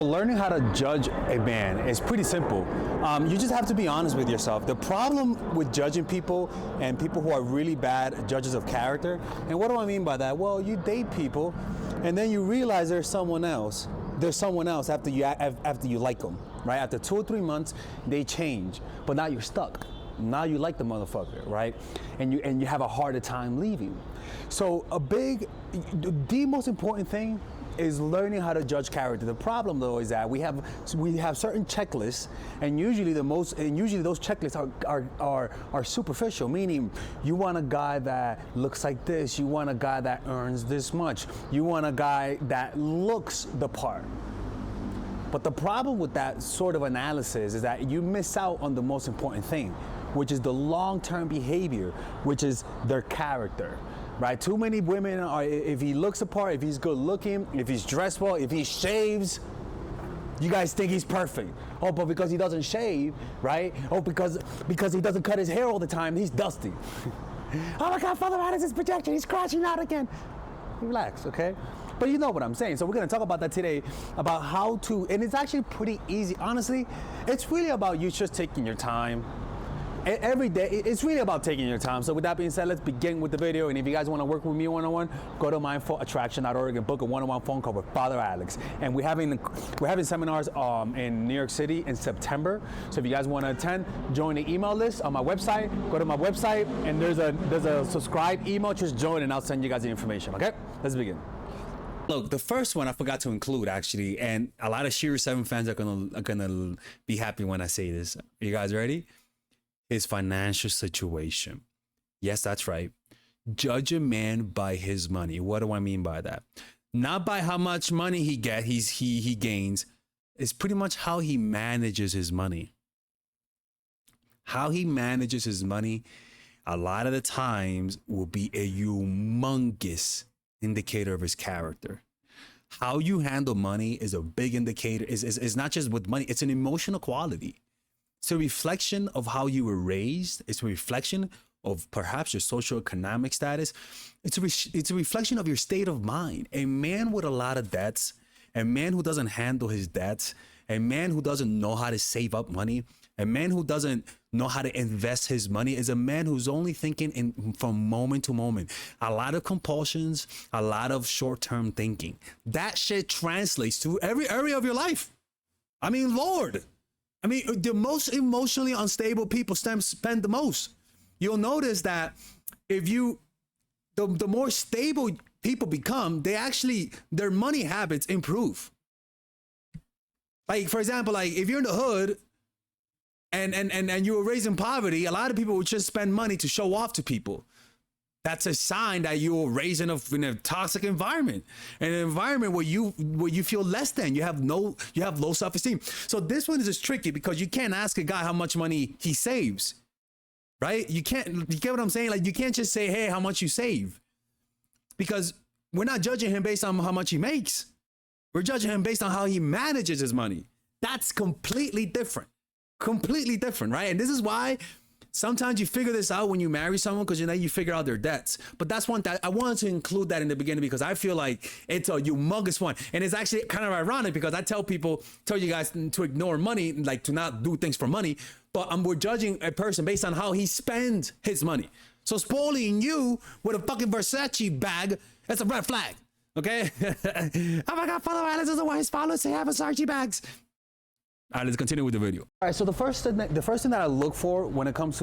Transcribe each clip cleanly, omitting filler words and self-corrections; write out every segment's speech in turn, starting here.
Learning how to judge a man is pretty simple. You just have to be honest with yourself. The problem with judging people and people who are really bad judges of character, and what do I mean by that? Well, you date people and then you realize there's someone else. There's someone else after you like them, right? After 2 or 3 months, they change, but now you're stuck. Now you like the motherfucker, right? And you have a harder time leaving. So the most important thing is learning how to judge character. The problem though is that we have certain checklists, and usually those checklists are superficial, meaning you want a guy that looks like this, you want a guy that earns this much, you want a guy that looks the part. But the problem with that sort of analysis is that you miss out on the most important thing, which is the long-term behavior, which is their character. Right? Too many women are, if he looks the part, if he's good looking, if he's dressed well, if he shaves, you guys think he's perfect. Oh, but because he doesn't shave, right? Oh, because he doesn't cut his hair all the time, he's dusty. Oh my God, Father Alex is projection, he's crashing out again. Relax, okay? But you know what I'm saying. So we're gonna talk about that today, about how to, and it's actually pretty easy. Honestly, it's really about you just taking your time. Every day, it's really about taking your time. So with that being said, let's begin with the video. And if you guys want to work with me one-on-one, go to mindfulattraction.org and book a one-on-one phone call with Father Alex. And we're having seminars in New York City in September. So if you guys want to attend, join the email list on my website. Go to my website, and there's a subscribe email. Just join, and I'll send you guys the information. Okay, let's begin. Look, the first one I forgot to include actually, and a lot of Shira 7 fans are gonna be happy when I say this. Are you guys ready? His financial situation. Yes, that's right. Judge a man by his money. What do I mean by that? Not by how much money he gains. It's pretty much how he manages his money. How he manages his money, a lot of the times, will be a humongous indicator of his character. How you handle money is a big indicator. Is not just with money. It's an emotional quality. It's a reflection of how you were raised. It's a reflection of perhaps your socioeconomic status. It's a reflection of your state of mind. A man with a lot of debts, a man who doesn't handle his debts, a man who doesn't know how to save up money, a man who doesn't know how to invest his money is a man who's only thinking from moment to moment. A lot of compulsions, a lot of short-term thinking. That shit translates to every area of your life. I mean, Lord. I mean, the most emotionally unstable people spend the most. You'll notice that if the more stable people become, their money habits improve. Like, for example, like if you're in the hood and you were raised in poverty, a lot of people would just spend money to show off to people. That's a sign that you were raised in a toxic environment, an environment where you feel less than. You have low self-esteem. So this one is just tricky because you can't ask a guy how much money he saves, right? You get what I'm saying? Like, you can't just say, hey, how much you save, because we're not judging him based on how much he makes. We're judging him based on how he manages his money. That's completely different, right? And this is why sometimes you figure this out when you marry someone, because you figure out their debts. But that's one that I wanted to include that in the beginning because I feel like it's a humongous one. And it's actually kind of ironic because I tell you guys to ignore money, like to not do things for money. But we're judging a person based on how he spends his money. So spoiling you with a fucking Versace bag, that's a red flag. Okay? Oh my God, Father Alex doesn't want his followers to have Versace bags. All right, let's continue with the video. All right, so the first thing that I look for when it comes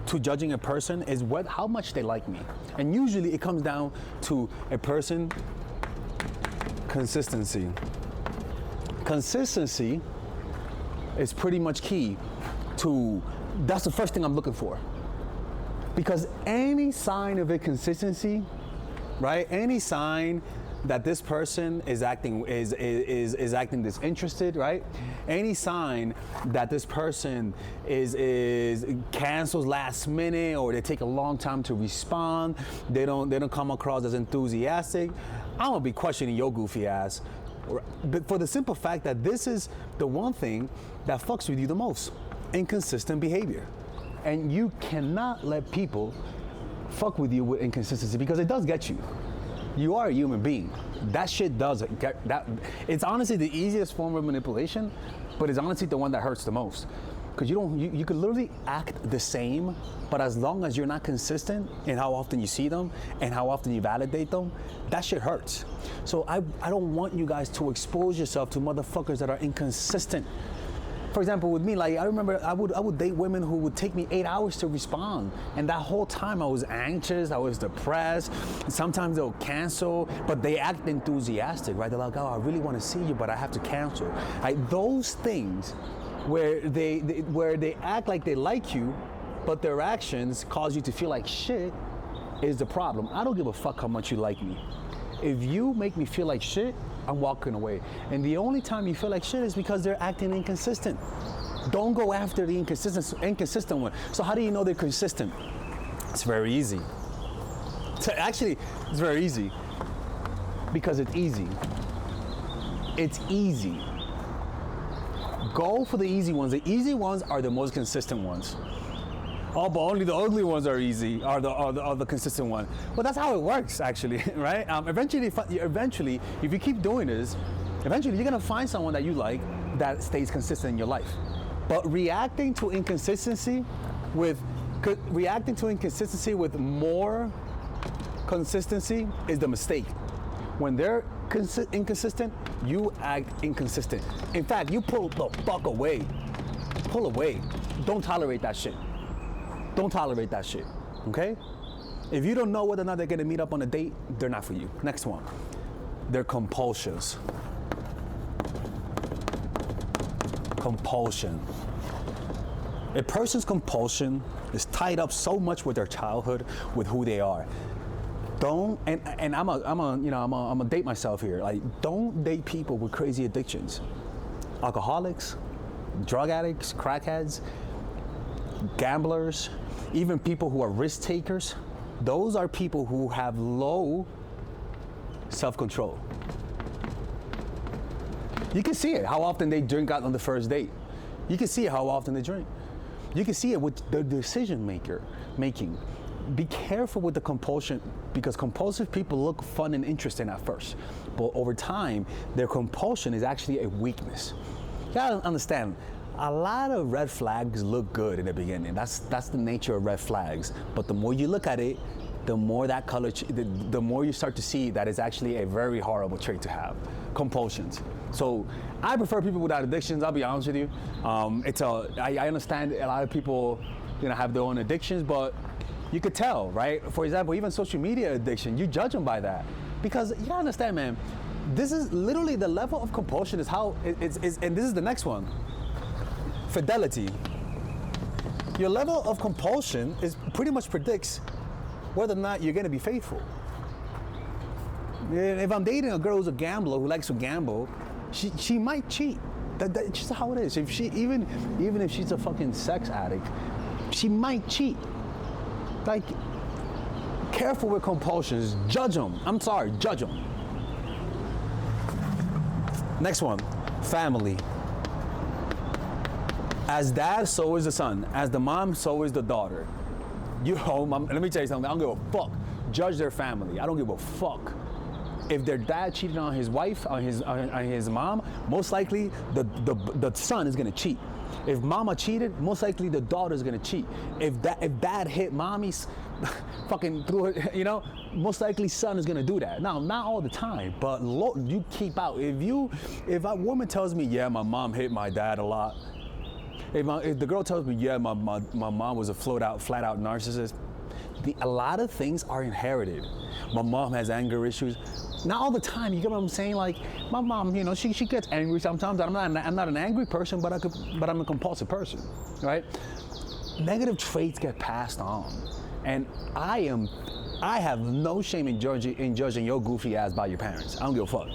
to judging a person is how much they like me. And usually it comes down to a person, consistency. Consistency is pretty much key that's the first thing I'm looking for. Because any sign of inconsistency, right? Any sign that this person is acting disinterested, right? Any sign that this person is cancels last minute, or they take a long time to respond, they don't come across as enthusiastic, I'm gonna be questioning your goofy ass. But for the simple fact that this is the one thing that fucks with you the most: inconsistent behavior. And you cannot let people fuck with you with inconsistency, because it does get you. You are a human being. That shit does get that. It's honestly the easiest form of manipulation, but it's honestly the one that hurts the most. Because you could literally act the same, but as long as you're not consistent in how often you see them and how often you validate them, that shit hurts. So I don't want you guys to expose yourself to motherfuckers that are inconsistent. For example, with me, like I remember I would date women who would take me 8 hours to respond. And that whole time I was anxious, I was depressed. Sometimes they'll cancel, but they act enthusiastic, right? They're like, oh, I really want to see you, but I have to cancel. Like those things where they act like they like you, but their actions cause you to feel like shit is the problem. I don't give a fuck how much you like me. If you make me feel like shit, I'm walking away. And the only time you feel like shit is because they're acting inconsistent. Don't go after the inconsistent one. So how do you know they're consistent? It's very easy. Actually, it's very easy. Because it's easy. It's easy. Go for the easy ones. The easy ones are the most consistent ones. Oh, but only the ugly ones are easy, are the consistent one. Well, that's how it works, actually, right? Eventually, if you keep doing this, eventually you're gonna find someone that you like that stays consistent in your life. But reacting to inconsistency with more consistency is the mistake. When they're inconsistent, you act inconsistent. In fact, you pull the fuck away. Pull away. Don't tolerate that shit. Don't tolerate that shit, okay? If you don't know whether or not they're gonna meet up on a date, they're not for you. Next one, they're compulsions. Compulsion. A person's compulsion is tied up so much with their childhood, with who they are. Don't, and I'm gonna date myself here. Like, don't date people with crazy addictions. Alcoholics, drug addicts, crackheads, gamblers, even people who are risk takers. Those are people who have low self-control. You can see it, how often they drink out on the first date. You can see it, how often they drink. You can see it with the decision making. Be careful with the compulsion, because compulsive people look fun and interesting at first, but over time, their compulsion is actually a weakness. You gotta understand, a lot of red flags look good in the beginning. That's the nature of red flags. But the more you look at it, the more that color, the more you start to see that it's actually a very horrible trait to have. Compulsions. So I prefer people without addictions. I'll be honest with you. I understand a lot of people, have their own addictions, but you could tell, right? For example, even social media addiction, you judge them by that, because you gotta understand, man. This is literally the level of compulsion is how it's and this is the next one. Fidelity. Your level of compulsion is pretty much predicts whether or not you're gonna be faithful. If I'm dating a girl who's a gambler who likes to gamble, she might cheat. That's just how it is. If she even if she's a fucking sex addict, she might cheat. Like, careful with compulsions. Judge them. I'm sorry, judge them. Next one, family. As dad, so is the son. As the mom, so is the daughter. Let me tell you something. I don't give a fuck. Judge their family. I don't give a fuck. If their dad cheated on his wife, on his mom, most likely the son is gonna cheat. If mama cheated, most likely the daughter's gonna cheat. If dad hit mommy's fucking through her, most likely son is gonna do that. Now, not all the time, but you keep out. If a woman tells me, yeah, my mom hit my dad a lot. If the girl tells me, yeah, my mom was a flat out narcissist, a lot of things are inherited. My mom has anger issues. Not all the time, you get what I'm saying? Like, my mom, she gets angry sometimes. I'm not an angry person, but I'm a compulsive person, right? Negative traits get passed on. And I have no shame in judging your goofy ass by your parents. I don't give a fuck.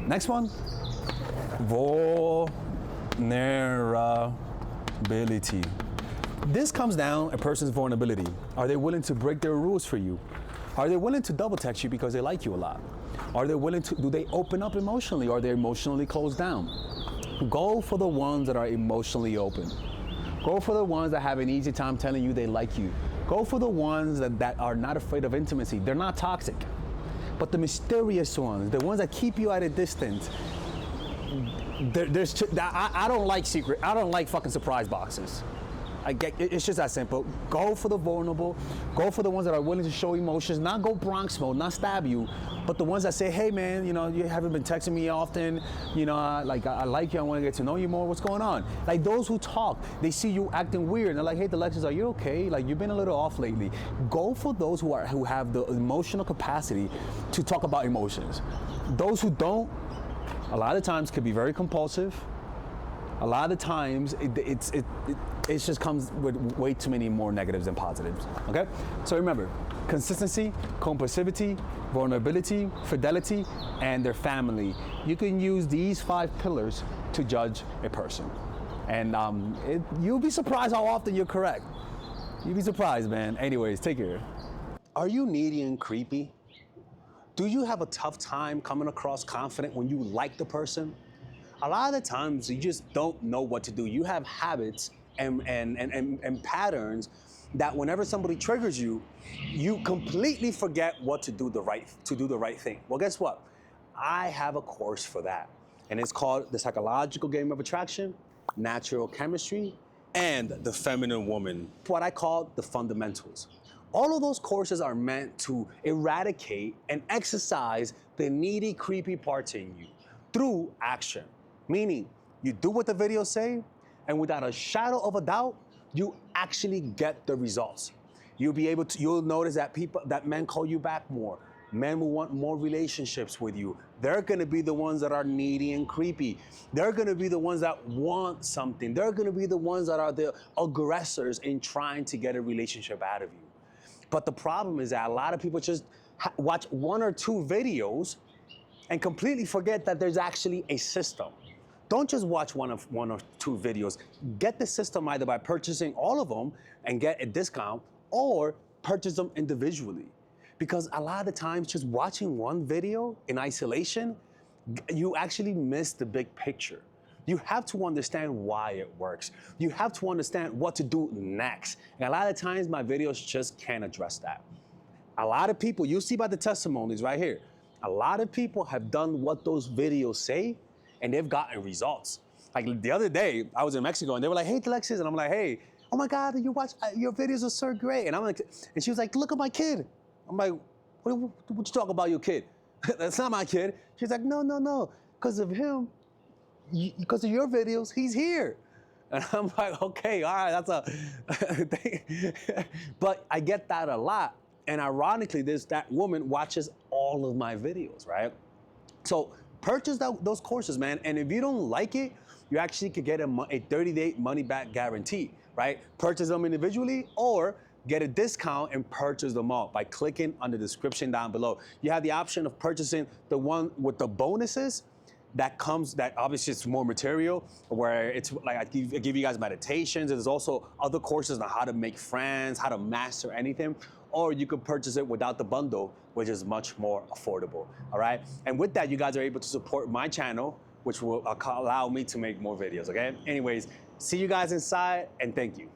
Next one, vulnerability. This comes down a person's vulnerability. Are they willing to break their rules for you? Are they willing to double text you because they like you a lot? Are they willing to, do they open up emotionally? Or are they emotionally closed down? Go for the ones that are emotionally open. Go for the ones that have an easy time telling you they like you. Go for the ones that are not afraid of intimacy. They're not toxic. But the mysterious ones, the ones that keep you at a distance, I don't like I don't like fucking surprise boxes. It's just that simple. Go for the vulnerable. Go for the ones that are willing to show emotions. Not go Bronx mode, not stab you, but the ones that say, hey man, you know, you haven't been texting me often. You know, I like you. I want to get to know you more. What's going on? Like those who talk, they see you acting weird. And they're like, hey, Delexis, are you okay? Like you've been a little off lately. Go for those who have the emotional capacity to talk about emotions. Those who don't, a lot of times could be very compulsive. A lot of times it just comes with way too many more negatives than positives, okay? So remember, consistency, compulsivity, vulnerability, fidelity, and their family. You can use these 5 pillars to judge a person. And you'll be surprised how often you're correct. You'll be surprised, man. Anyways, take care. Are you needy and creepy? Do you have a tough time coming across confident when you like the person? A lot of the times you just don't know what to do. You have habits and patterns that whenever somebody triggers you, you completely forget what to do the right thing. Well, guess what? I have a course for that. And it's called The Psychological Game of Attraction, Natural Chemistry, and The Feminine Woman, what I call the fundamentals. All of those courses are meant to eradicate and exercise the needy, creepy parts in you through action. Meaning, you do what the videos say, and without a shadow of a doubt, you actually get the results. You'll notice that men call you back more. Men will want more relationships with you. They're gonna be the ones that are needy and creepy. They're gonna be the ones that want something. They're gonna be the ones that are the aggressors in trying to get a relationship out of you. But the problem is that a lot of people just watch 1 or 2 videos and completely forget that there's actually a system. Don't just watch one or two videos. Get the system either by purchasing all of them and get a discount, or purchase them individually. Because a lot of the times, just watching one video in isolation, you actually miss the big picture. You have to understand why it works. You have to understand what to do next. And a lot of times, my videos just can't address that. A lot of people, you'll see by the testimonies right here, a lot of people have done what those videos say, and they've gotten results. Like the other day, I was in Mexico and they were like, hey, Delexis, and I'm like, hey, oh my God, your videos are so great. And I'm like, and she was like, look at my kid. I'm like, what you talk about your kid? That's not my kid. She's like, no, because of him, because of your videos, he's here. And I'm like, okay, all right, that's a thing. But I get that a lot. And ironically, that woman watches all of my videos, right? So purchase those courses, man. And if you don't like it, you actually could get a 30-day money-back guarantee, right? Purchase them individually, or get a discount and purchase them all by clicking on the description down below. You have the option of purchasing the one with the bonuses that obviously it's more material, where it's like I give you guys meditations. There's also other courses on how to make friends, how to master anything. Or you could purchase it without the bundle, which is much more affordable, all right? And with that, you guys are able to support my channel, which will allow me to make more videos, okay? Anyways, see you guys inside, and thank you.